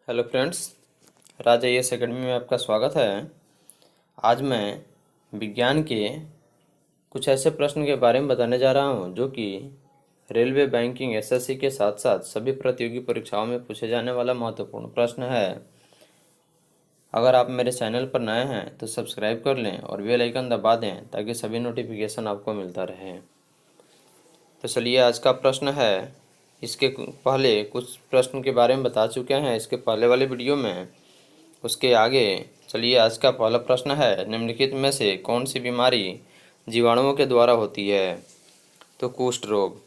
Hello friends, राज IAS academy में आपका स्वागत है। आज मैं विज्ञान के कुछ ऐसे प्रश्न के बारे में बताने जा रहा हूं जो कि रेलवे, बैंकिंग, एसएससी के साथ साथ सभी प्रतियोगी परीक्षाओं में पूछे जाने वाला महत्वपूर्ण प्रश्न है। अगर आप मेरे चैनल पर नए हैं तो सब्सक्राइब कर लें और बेल आइकन दबा दें ताकि सभी नोटिफिकेशन आपको मिलता रहे। तो चलिए, आज का प्रश्न है। इसके पहले कुछ प्रश्न के बारे में बता चुके हैं इसके पहले वाले वीडियो में। उसके आगे चलिए, आज का पहला प्रश्न है, निम्नलिखित में से कौन सी बीमारी जीवाणुओं के द्वारा होती है? तो कुष्ठ रोग।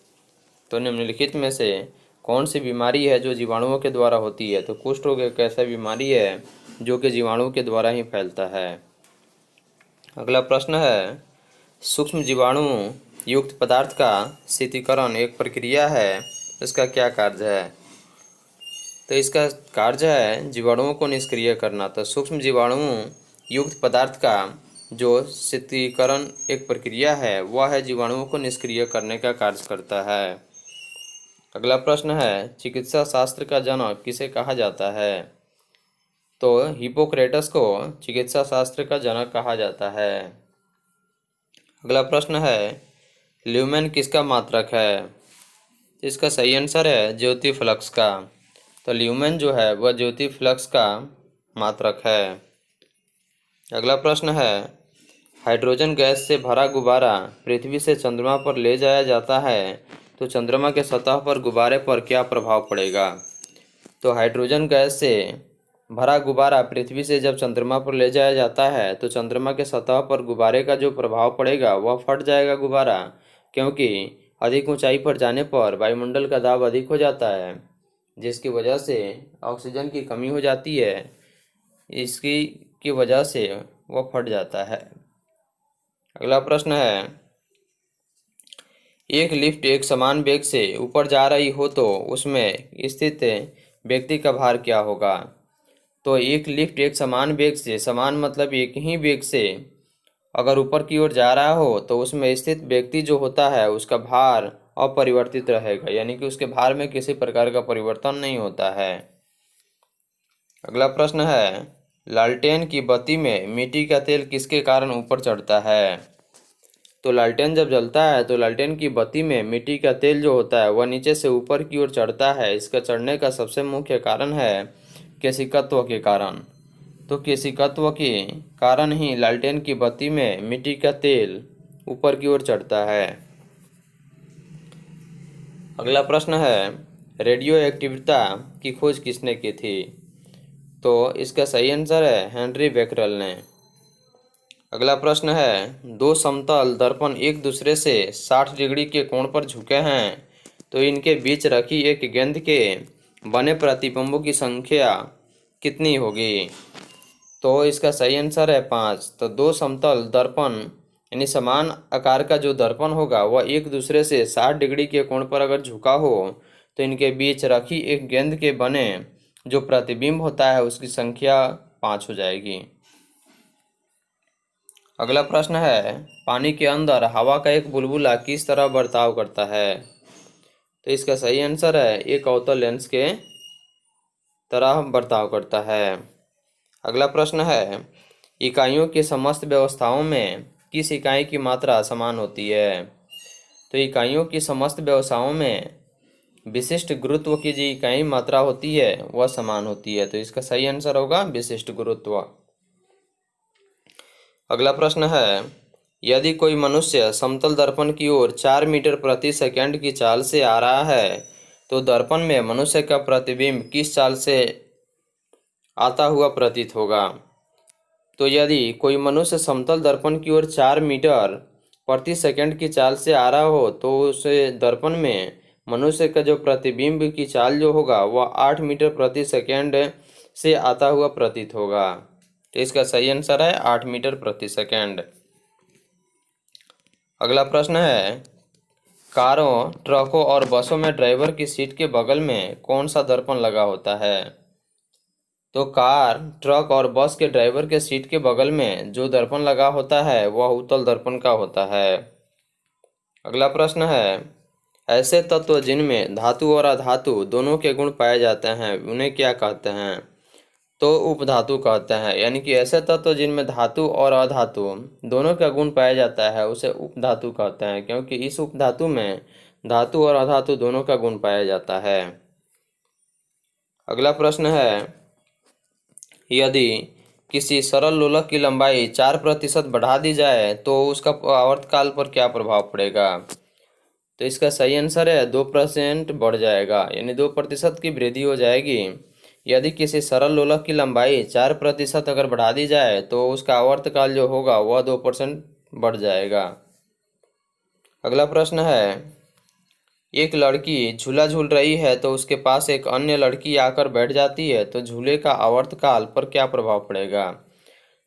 तो निम्नलिखित में से कौन सी बीमारी है जो जीवाणुओं के द्वारा होती है? तो कुष्ठ रोग एक ऐसा बीमारी है जो कि जीवाणु के द्वारा ही फैलता है। अगला प्रश्न है, सूक्ष्म जीवाणु युक्त पदार्थ का शीतीकरण एक प्रक्रिया है, इसका क्या कार्य है? तो इसका कार्य है जीवाणुओं को निष्क्रिय करना। तो सूक्ष्म जीवाणु युक्त पदार्थ का जो शीतलीकरण एक प्रक्रिया है वह है जीवाणुओं को निष्क्रिय करने का कार्य करता है। अगला प्रश्न है, चिकित्सा शास्त्र का जनक किसे कहा जाता है? तो हिप्पोक्रेटस को चिकित्सा शास्त्र का जनक कहा जाता है। अगला प्रश्न है, ल्यूमेन किसका मात्रक है? इसका सही आंसर है ज्योति फ्लक्स का। तो ल्यूमेन जो है वह ज्योति फ्लक्स का मात्रक है। अगला प्रश्न है, हाइड्रोजन गैस से भरा गुब्बारा पृथ्वी से चंद्रमा पर ले जाया जाता है तो चंद्रमा के सतह पर गुब्बारे पर क्या प्रभाव पड़ेगा? तो हाइड्रोजन गैस से भरा गुब्बारा पृथ्वी से जब चंद्रमा पर ले जाया जाता है तो चंद्रमा के सतह पर गुब्बारे का जो प्रभाव पड़ेगा वह फट जाएगा गुब्बारा, क्योंकि अधिक ऊंचाई पर जाने पर वायुमंडल का दाब अधिक हो जाता है, जिसकी वजह से ऑक्सीजन की कमी हो जाती है। इसकी की वजह से वह फट जाता है। अगला प्रश्न है, एक लिफ्ट एक समान वेग से ऊपर जा रही हो तो उसमें स्थित व्यक्ति का भार क्या होगा? तो एक लिफ्ट एक समान वेग से, समान मतलब एक ही वेग से अगर ऊपर की ओर जा रहा हो तो उसमें स्थित व्यक्ति जो होता है उसका भार अपरिवर्तित रहेगा, यानी कि उसके भार में किसी प्रकार का परिवर्तन नहीं होता है। अगला प्रश्न है, लालटेन की बत्ती में मिट्टी का तेल किसके कारण ऊपर चढ़ता है? तो लालटेन जब जलता है तो लालटेन की बत्ती में मिट्टी का तेल जो होता है वह नीचे से ऊपर की ओर चढ़ता है। इसका चढ़ने का सबसे मुख्य कारण है केशिकत्व के कारण। तो केशिकत्व के कारण ही लालटेन की बत्ती में मिट्टी का तेल ऊपर की ओर चढ़ता है। अगला प्रश्न है, रेडियो एक्टिविता की खोज किसने की थी? तो इसका सही आंसर है हेनरी बेकरल ने। अगला प्रश्न है, दो समतल दर्पण एक दूसरे से 60 डिग्री के कोण पर झुके हैं तो इनके बीच रखी एक गेंद के बने प्रतिबिंबों की संख्या कितनी होगी? तो इसका सही आंसर है 5। तो दो समतल दर्पण यानी समान आकार का जो दर्पण होगा वह एक दूसरे से 60 डिग्री के कोण पर अगर झुका हो तो इनके बीच रखी एक गेंद के बने जो प्रतिबिंब होता है उसकी संख्या 5 हो जाएगी। अगला प्रश्न है, पानी के अंदर हवा का एक बुलबुला किस तरह बर्ताव करता है? तो इसका सही आंसर है एक अवतल लेंस के तरह बर्ताव करता है। अगला प्रश्न है, इकाइयों की समस्त व्यवस्थाओं में किस इकाई की मात्रा समान होती है? तो इकाइयों की समस्त व्यवस्थाओं में विशिष्ट गुरुत्व की जो इकाई मात्रा होती है वह समान होती है। तो इसका सही आंसर होगा विशिष्ट गुरुत्व। अगला प्रश्न है, यदि कोई मनुष्य समतल दर्पण की ओर 4 मीटर प्रति सेकंड की चाल से आ रहा है तो दर्पण में मनुष्य का प्रतिबिंब किस चाल से आता हुआ प्रतीत होगा? तो यदि कोई मनुष्य समतल दर्पण की ओर 4 मीटर प्रति सेकंड की चाल से आ रहा हो तो उस दर्पण में मनुष्य का जो प्रतिबिंब की चाल जो होगा वह 8 मीटर प्रति सेकंड से आता हुआ प्रतीत होगा। तो इसका सही आंसर है 8 मीटर प्रति सेकंड। अगला प्रश्न है, कारों, ट्रकों और बसों में ड्राइवर की सीट के बगल में कौन सा दर्पण लगा होता है? तो कार, ट्रक और बस के ड्राइवर के सीट के बगल में जो दर्पण लगा होता है वह उत्तल दर्पण का होता है। अगला प्रश्न है, ऐसे तत्व जिनमें धातु और अधातु दोनों के गुण पाए जाते हैं उन्हें क्या कहते हैं? तो उपधातु कहते हैं। यानी कि ऐसे तत्व जिनमें धातु और अधातु दोनों का गुण पाया जाता है उसे उपधातु कहते हैं, क्योंकि इस उपधातु में धातु और अधातु दोनों का गुण पाया जाता है। अगला प्रश्न है, यदि किसी सरल लोलक की लंबाई 4% बढ़ा दी जाए तो उसका आवर्तकाल पर क्या प्रभाव पड़ेगा? तो इसका सही आंसर है 2% बढ़ जाएगा, यानी 2% की वृद्धि हो जाएगी। यदि किसी सरल लोलक की लंबाई 4% अगर बढ़ा दी जाए तो उसका आवर्तकाल जो होगा वह 2% बढ़ जाएगा। अगला प्रश्न है, एक लड़की झूला झूल रही है तो उसके पास एक अन्य लड़की आकर बैठ जाती है तो झूले का आवर्तकाल पर क्या प्रभाव पड़ेगा?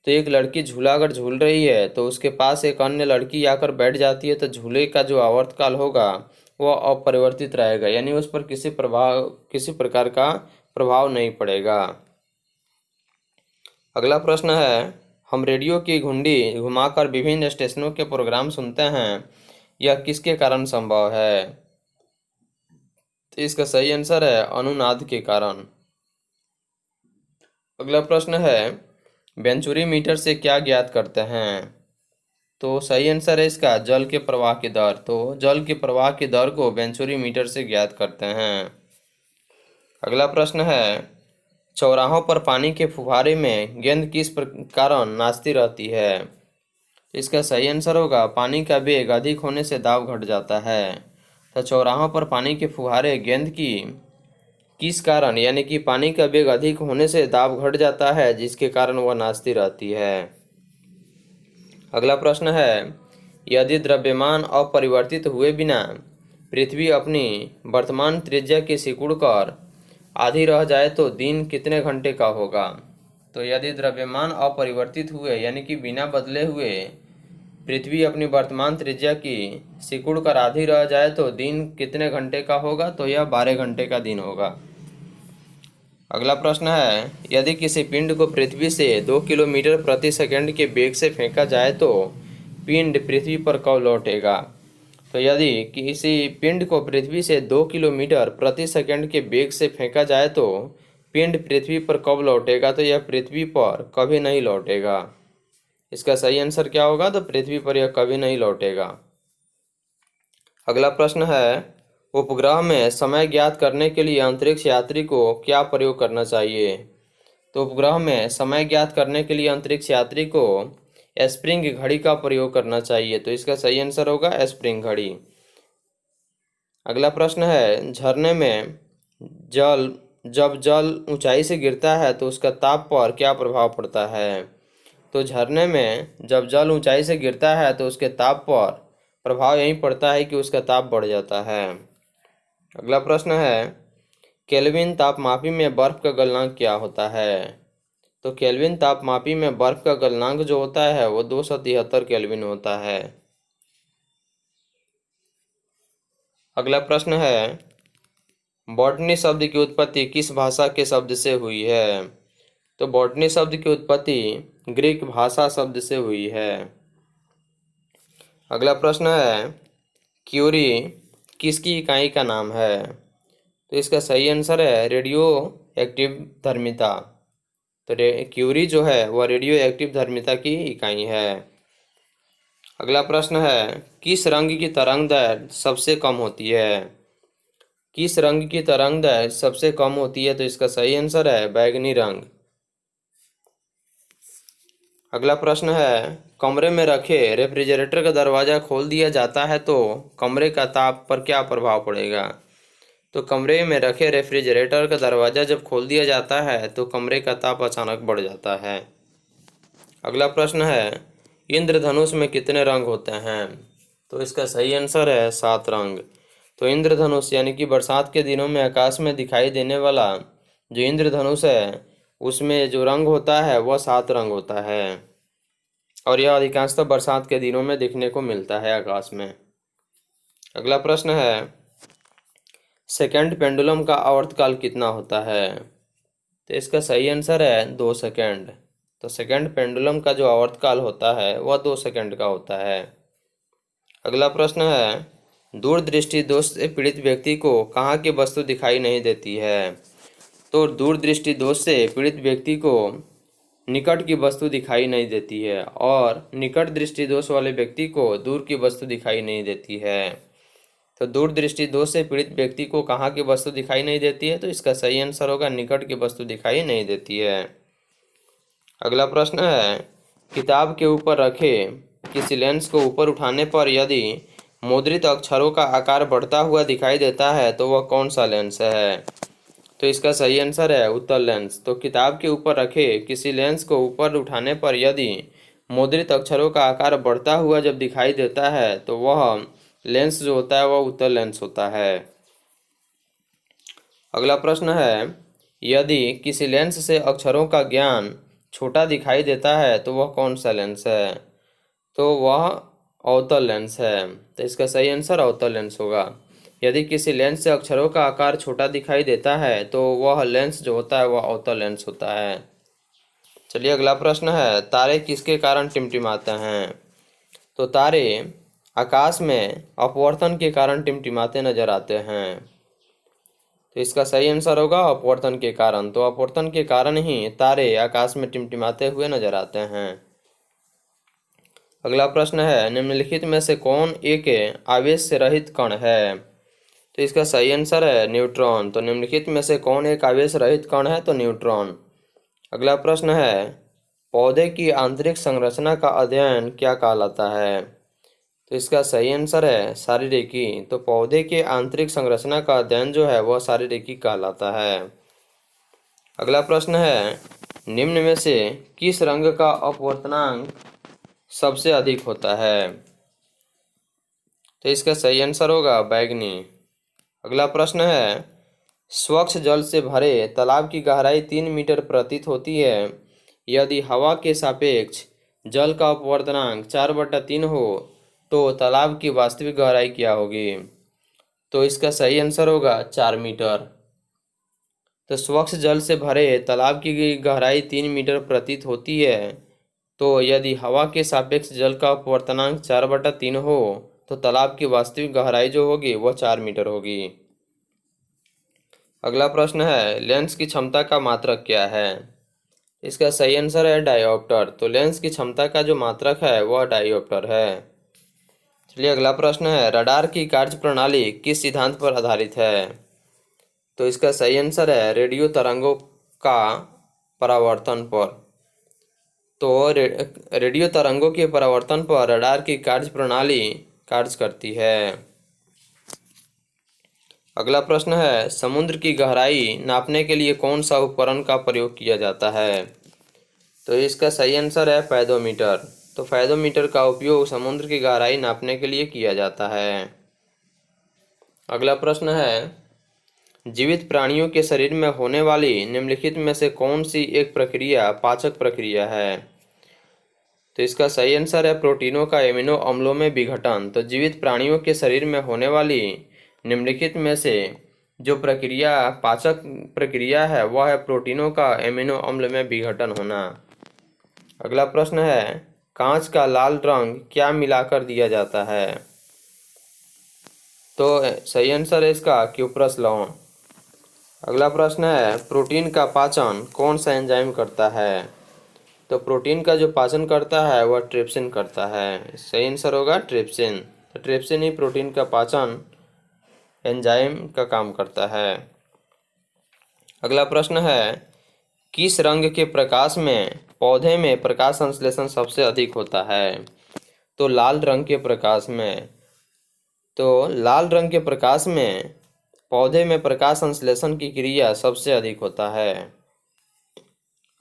तो एक लड़की झूला अगर झूल रही है तो उसके पास एक अन्य लड़की आकर बैठ जाती है तो झूले का जो आवर्तकाल होगा वह अपरिवर्तित रहेगा, यानी उस पर किसी प्रकार का प्रभाव नहीं पड़ेगा। अगला प्रश्न है, हम रेडियो की घुंडी घुमाकर विभिन्न स्टेशनों के प्रोग्राम सुनते हैं, यह किसके कारण संभव है? तो इसका सही आंसर है अनुनाद के कारण। अगला प्रश्न है, वेंचुरी मीटर से क्या ज्ञात करते हैं? तो सही आंसर है इसका जल के प्रवाह की दर। तो जल के प्रवाह की दर को वेंचुरी मीटर से ज्ञात करते हैं। अगला प्रश्न है, चौराहों पर पानी के फुहारे में गेंद किस कारण नाचती रहती है? इसका सही आंसर होगा पानी का वेग अधिक होने से दाब घट जाता है। तो चौराहों पर पानी के फुहारे गेंद की किस कारण, यानी कि पानी का वेग अधिक होने से दाब घट जाता है जिसके कारण वह नाचती रहती है। अगला प्रश्न है, यदि द्रव्यमान अपरिवर्तित हुए बिना पृथ्वी अपनी वर्तमान त्रिज्या की सिकुड़कर आधी रह जाए तो दिन कितने घंटे का होगा? तो यदि द्रव्यमान अपरिवर्तित हुए यानी कि बिना बदले हुए पृथ्वी अपनी वर्तमान त्रिज्या की सिकुड़कर आधी रह जाए तो दिन कितने घंटे का होगा? तो यह 12 घंटे का दिन होगा। अगला प्रश्न है, यदि किसी पिंड को पृथ्वी से 2 किलोमीटर प्रति सेकंड के वेग से फेंका जाए तो पिंड पृथ्वी पर कब लौटेगा? तो यदि किसी पिंड को पृथ्वी से 2 किलोमीटर प्रति सेकंड के वेग से फेंका जाए तो पिंड पृथ्वी पर कब लौटेगा? तो यह पृथ्वी पर कभी नहीं लौटेगा। इसका सही आंसर क्या होगा? तो पृथ्वी पर यह कभी नहीं लौटेगा। अगला प्रश्न है, उपग्रह में समय ज्ञात करने के लिए अंतरिक्ष यात्री को क्या प्रयोग करना चाहिए? तो उपग्रह में समय ज्ञात करने के लिए अंतरिक्ष यात्री को स्प्रिंग घड़ी का प्रयोग करना चाहिए। तो इसका सही आंसर होगा स्प्रिंग घड़ी। अगला प्रश्न है, झरने में जब जल ऊंचाई से गिरता है तो उसका ताप पर क्या प्रभाव पड़ता है? तो झरने में जब जल ऊंचाई से गिरता है तो उसके ताप पर प्रभाव यही पड़ता है कि उसका ताप बढ़ जाता है। अगला प्रश्न है, केल्विन तापमापी में बर्फ का गलनांक क्या होता है? तो केल्विन तापमापी में बर्फ का गलनांक जो होता है वो 273 केल्विन होता है। अगला प्रश्न है, बॉटनी शब्द की उत्पत्ति किस भाषा के शब्द से हुई है? तो बॉटनी शब्द की उत्पत्ति ग्रीक भाषा शब्द से हुई है। अगला प्रश्न है, क्यूरी किसकी इकाई का नाम है? तो इसका सही आंसर है रेडियो एक्टिव धर्मिता। तो क्यूरी जो है वह रेडियो एक्टिव धर्मिता की इकाई है। अगला प्रश्न है, किस रंग की तरंगदैर्घ्य सबसे कम होती है? किस रंग की तरंगदैर्घ्य सबसे कम होती है? तो इसका सही आंसर है बैगनी रंग। अगला प्रश्न है, कमरे में रखे रेफ्रिजरेटर का दरवाज़ा खोल दिया जाता है तो कमरे का ताप पर क्या प्रभाव पड़ेगा? तो कमरे में रखे रेफ्रिजरेटर का दरवाज़ा जब खोल दिया जाता है तो कमरे का ताप अचानक बढ़ जाता है। अगला प्रश्न है, इंद्रधनुष में कितने रंग होते हैं? तो इसका सही आंसर है 7 रंग। तो इंद्रधनुष यानी कि बरसात के दिनों में आकाश में दिखाई देने वाला जो इंद्रधनुष है उसमें जो रंग होता है वह 7 रंग होता है और यह अधिकांशतः बरसात के दिनों में देखने को मिलता है आकाश में। अगला प्रश्न है, सेकंड पेंडुलम का आवर्तकाल कितना होता है? तो इसका सही आंसर है 2 सेकंड। तो सेकंड पेंडुलम का जो आवर्तकाल होता है वह 2 सेकंड का होता है। अगला प्रश्न है, दूर दृष्टि दोष से पीड़ित व्यक्ति को कहाँ की वस्तु दिखाई नहीं देती है? तो दूर दृष्टि दोष से पीड़ित व्यक्ति को निकट की वस्तु दिखाई नहीं देती है और निकट दृष्टि दोष वाले व्यक्ति को दूर की वस्तु दिखाई नहीं देती है। तो दूर दृष्टि दोष से पीड़ित व्यक्ति को कहाँ की वस्तु दिखाई नहीं देती है? तो इसका सही आंसर होगा निकट की वस्तु दिखाई नहीं देती है। अगला प्रश्न है, किताब के ऊपर रखे किसी लेंस को ऊपर उठाने पर यदि मुद्रित अक्षरों का आकार बढ़ता हुआ दिखाई देता है तो वह कौन सा लेंस है? तो इसका सही आंसर है उत्तल लेंस। तो किताब के ऊपर रखे किसी लेंस को ऊपर उठाने पर यदि मुद्रित अक्षरों का आकार बढ़ता हुआ जब दिखाई देता है तो वह लेंस जो होता है वह उत्तल लेंस होता है। अगला प्रश्न है, यदि किसी लेंस से अक्षरों का ज्ञान छोटा दिखाई देता है तो वह कौन सा लेंस है? तो वह अवतल लेंस है। तो इसका सही आंसर अवतल लेंस होगा। यदि किसी लेंस से अक्षरों का आकार छोटा दिखाई देता है तो वह लेंस जो होता है वह अवतल लेंस होता है। चलिए अगला प्रश्न है, तारे किसके कारण टिमटिमाते हैं? तो तारे आकाश में अपवर्तन के कारण टिमटिमाते नजर आते हैं। तो इसका सही आंसर होगा अपवर्तन के कारण। तो अपवर्तन के कारण ही तारे आकाश में टिमटिमाते हुए नजर आते हैं। अगला प्रश्न है, निम्नलिखित में से कौन एक आवेश से रहित कण है? तो इसका सही आंसर है न्यूट्रॉन। तो निम्नलिखित में से कौन एक आवेश रहित कण है? तो न्यूट्रॉन। अगला प्रश्न है, पौधे की आंतरिक संरचना का अध्ययन क्या कहलाता है? तो इसका सही आंसर है शारीरिकी। तो पौधे के आंतरिक संरचना का अध्ययन जो है वह शारीरिकी कहलाता है। अगला प्रश्न है, निम्न में से किस रंग का अपवर्तनांक सबसे अधिक होता है? तो इसका सही आंसर होगा बैगनी। अगला प्रश्न है, स्वच्छ जल से भरे तालाब की गहराई 3 मीटर प्रतीत होती है यदि हवा के सापेक्ष जल का अपवर्तनांक 4/3 हो तो तालाब की वास्तविक गहराई क्या होगी? तो इसका सही आंसर होगा 4 मीटर। तो स्वच्छ जल से भरे तालाब की गहराई 3 मीटर प्रतीत होती है तो यदि हवा के सापेक्ष जल का अपवर्तनांक 4/3 हो तो तालाब की वास्तविक गहराई जो होगी वह 4 मीटर होगी। अगला प्रश्न है, लेंस की क्षमता का मात्रक क्या है? इसका सही आंसर है डायोप्टर। तो लेंस की क्षमता का जो मात्रक है वह डायोप्टर है। चलिए अगला प्रश्न है, रडार की कार्य प्रणाली किस सिद्धांत पर आधारित है? तो इसका सही आंसर है रेडियो तरंगों का परावर्तन पर। तो रेडियो तरंगों के परावर्तन पर रडार की कार्य प्रणाली कार्य करती है। अगला प्रश्न है, समुद्र की गहराई नापने के लिए कौन सा उपकरण का प्रयोग किया जाता है? तो इसका सही आंसर है पैडोमीटर। तो पैडोमीटर का उपयोग समुद्र की गहराई नापने के लिए किया जाता है। अगला प्रश्न है, जीवित प्राणियों के शरीर में होने वाली निम्नलिखित में से कौन सी एक प्रक्रिया पाचक प्रक्रिया है? तो इसका सही आंसर है प्रोटीनों का एमिनो अम्लों में विघटन। तो जीवित प्राणियों के शरीर में होने वाली निम्नलिखित में से जो प्रक्रिया पाचक प्रक्रिया है वह है प्रोटीनों का एमिनो अम्ल में विघटन होना। अगला प्रश्न है, कांच का लाल रंग क्या मिलाकर दिया जाता है? तो सही आंसर है इसका क्यूप्रस लवण। अगला प्रश्न है, प्रोटीन का पाचन कौन सा एंजाइम करता है? तो प्रोटीन का जो पाचन करता है वह ट्रिप्सिन करता है। सही आंसर होगा ट्रिप्सिन। तो ट्रिप्सिन ही प्रोटीन का पाचन एंजाइम का काम करता है। अगला प्रश्न है, किस रंग के प्रकाश में पौधे में प्रकाश संश्लेषण सबसे अधिक होता है? तो लाल रंग के प्रकाश में। तो लाल रंग के प्रकाश में पौधे में प्रकाश संश्लेषण की क्रिया सबसे अधिक होता है।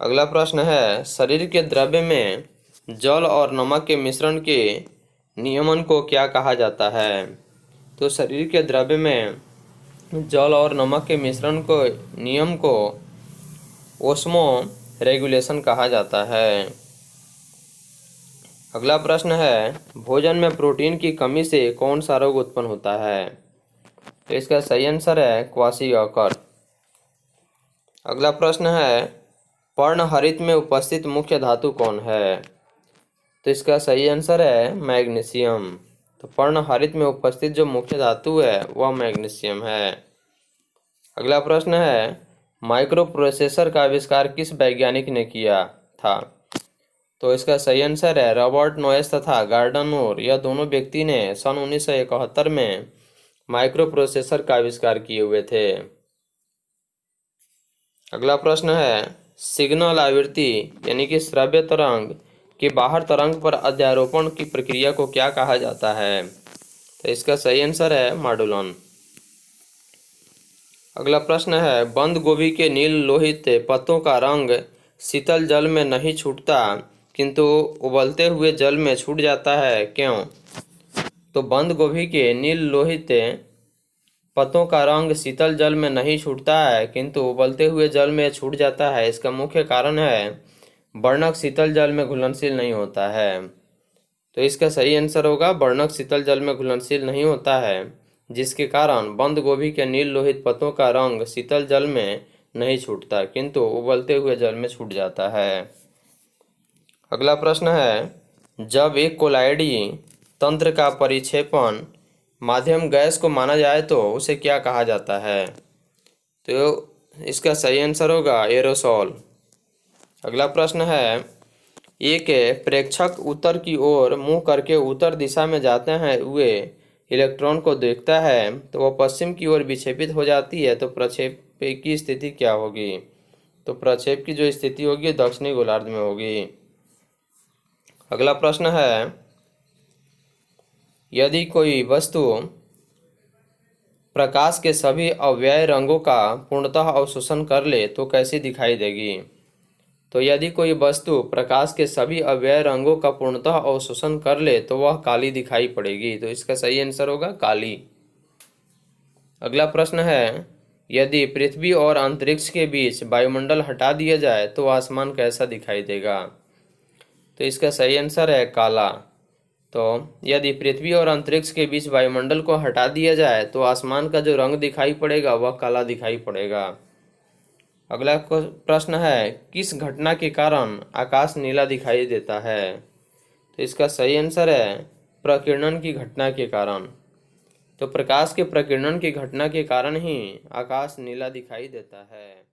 अगला प्रश्न है, शरीर के द्रव्य में जल और नमक के मिश्रण के नियमन को क्या कहा जाता है? तो शरीर के द्रव्य में जल और नमक के मिश्रण को नियम को ओस्मो रेगुलेशन कहा जाता है। अगला प्रश्न है, भोजन में प्रोटीन की कमी से कौन सा रोग उत्पन्न होता है? तो इसका सही आंसर है क्वाशियोकर। अगला प्रश्न है, पर्णहरित में उपस्थित मुख्य धातु कौन है? तो इसका सही आंसर है मैग्नीशियम। तो पर्णहरित में उपस्थित जो मुख्य धातु है वह मैग्नीशियम है। अगला प्रश्न है, माइक्रो प्रोसेसर का आविष्कार किस वैज्ञानिक ने किया था? तो इसका सही आंसर है रॉबर्ट नोयस तथा गॉर्डन मूर। यह दोनों व्यक्ति ने सन 1971 में माइक्रो प्रोसेसर का आविष्कार किए हुए थे। अगला प्रश्न है, सिग्नल आवृत्ति यानी कि श्रव्य तरंग के बाहर तरंग पर अध्यारोपण की प्रक्रिया को क्या कहा जाता है? तो इसका सही आंसर है मॉडुलन। अगला प्रश्न है, बंद गोभी के नील लोहित पत्तों का रंग शीतल जल में नहीं छूटता किंतु उबलते हुए जल में छूट जाता है, क्यों? तो बंद गोभी के नील लोहित पत्तों का रंग शीतल जल में नहीं छूटता है किंतु उबलते हुए जल में छूट जाता है। इसका मुख्य कारण है वर्णक शीतल जल में घुलनशील नहीं होता है। तो इसका सही आंसर होगा वर्णक शीतल जल में घुलनशील नहीं होता है, जिसके कारण बंद गोभी के नील लोहित पत्तों का रंग शीतल जल में नहीं छूटता किंतु उबलते हुए जल में छूट जाता है। अगला प्रश्न है, जब एक कोलाइडी तंत्र का परिक्षेपण माध्यम गैस को माना जाए तो उसे क्या कहा जाता है? तो इसका सही आंसर होगा एरोसोल। अगला प्रश्न है, एक प्रेक्षक उत्तर की ओर मुंह करके उत्तर दिशा में जाते हैं हुए इलेक्ट्रॉन को देखता है तो वह पश्चिम की ओर विक्षेपित हो जाती है, तो प्रक्षेप की स्थिति क्या होगी? तो प्रक्षेप की जो स्थिति होगी दक्षिणी गोलार्ध में होगी। अगला प्रश्न है, यदि कोई वस्तु प्रकाश के सभी अव्यय रंगों का पूर्णतः अवशोषण कर ले तो कैसी दिखाई देगी? तो यदि कोई वस्तु प्रकाश के सभी अव्यय रंगों का पूर्णतः अवशोषण कर ले तो वह काली दिखाई पड़ेगी। तो इसका सही आंसर होगा काली। अगला प्रश्न है, यदि पृथ्वी और अंतरिक्ष के बीच वायुमंडल हटा दिया जाए तो आसमान कैसा दिखाई देगा? तो इसका सही आंसर है काला। तो यदि पृथ्वी और अंतरिक्ष के बीच वायुमंडल को हटा दिया जाए तो आसमान का जो रंग दिखाई पड़ेगा वह काला दिखाई पड़ेगा। अगला प्रश्न है, किस घटना के कारण आकाश नीला दिखाई देता है? तो इसका सही आंसर है प्रकीर्णन की घटना के कारण। तो प्रकाश के प्रकीर्णन की घटना के कारण ही आकाश नीला दिखाई देता है।